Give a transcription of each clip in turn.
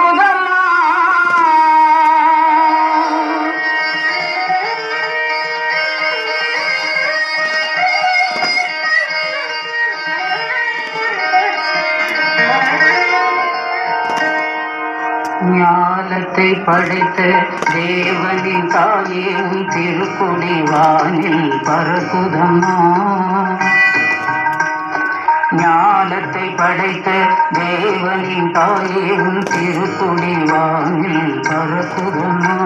பறக்குதம்மா. ஞானத்தை படைத்த தேவனின் தாயே உன் திருக்குடி வானில் பறக்குதம்மா. ஞானத்தை படைத்த தேவனின் தாயே உன் திருக்குடி வானில் பறக்குதம்மா.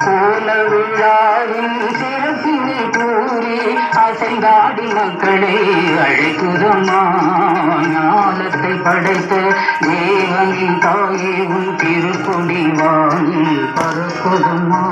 கோல விழாவின் சிறப்பினை கூறி அசைந்தாடி மக்களை அழைக்குதம்மா. ஞானத்தை படைத்த தேவனின் தாயே உன் திருக்குடி வானில் பறக்குதம்மா.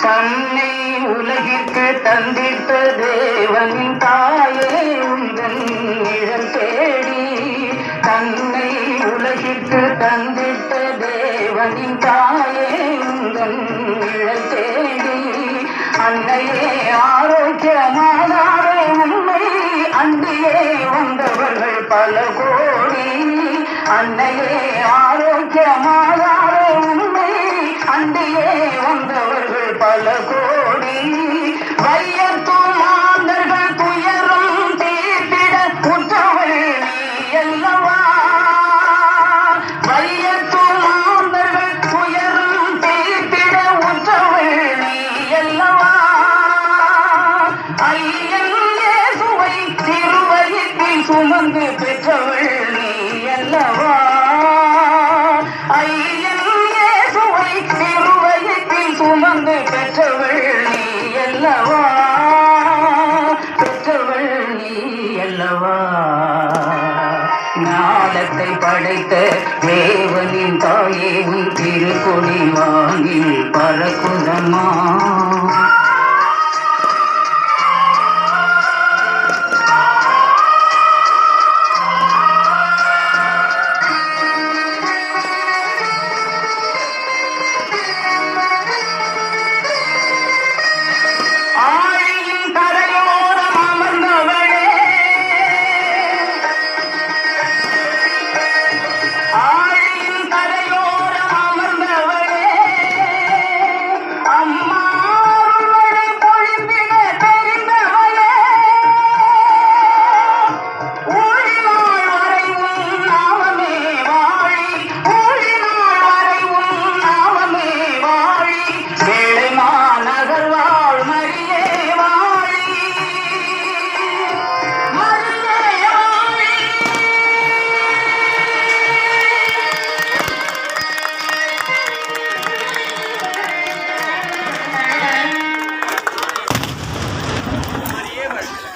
தன்னை உலகிற்கு தந்திட்ட தேவனின் தாயே உந்தன் நிழல் தேடி. தன்னை உலகிற்கு தந்திட்ட தேவனின் தாயே உந்தன் நிழல் தேடி. அன்னையே ஆரோக்கியமானாரே உண்மை அன்னையே வந்தவர்கள் பல கோடி. அன்னையே ஆரோக்கியமானாரே உண்மை அன்னையே வந்தவர்கள் பல கோடி. வையத்தும் மாந்தர்கள் துயரும் தீர்த்திட உற்றவள் நீ அல்லவா. வையத்தும் மாந்தர்கள் துயரும் தீர்த்திட உற்றவள் நீ அல்லவா. ஐயன் இயேசுவை திருவயிற்றில் சுமந்து பெற்றவள் நீ அல்லவா. ஐயன் இயேசுவை திருவயிற்றில் சுமந்து பெற்றவள் நீ அல்லவா. பெற்றவள் நீ அல்லவா. ஞானத்தை படைத்த தேவனின் தாயே உன் திருக்கொடி வானில் பறக்குதம்மா.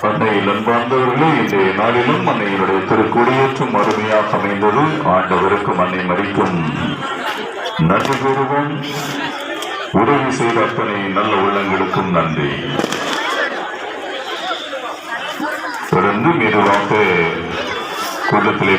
அன்னையில் அன்பார்ந்தவர்களே, இன்றைய நாளிலும் அன்னையினுடைய திருக்குடியேற்றம் அருமையாக அமைந்தது. ஆண்டவருக்கும் அன்னை மரிக்கும் நன்றி கூறுவோம். உதவி செய்த அத்தனை நல்ல உள்ளங்களுக்கும் நன்றி. தொடர்ந்து மெதுவாக கூட்டத்திலே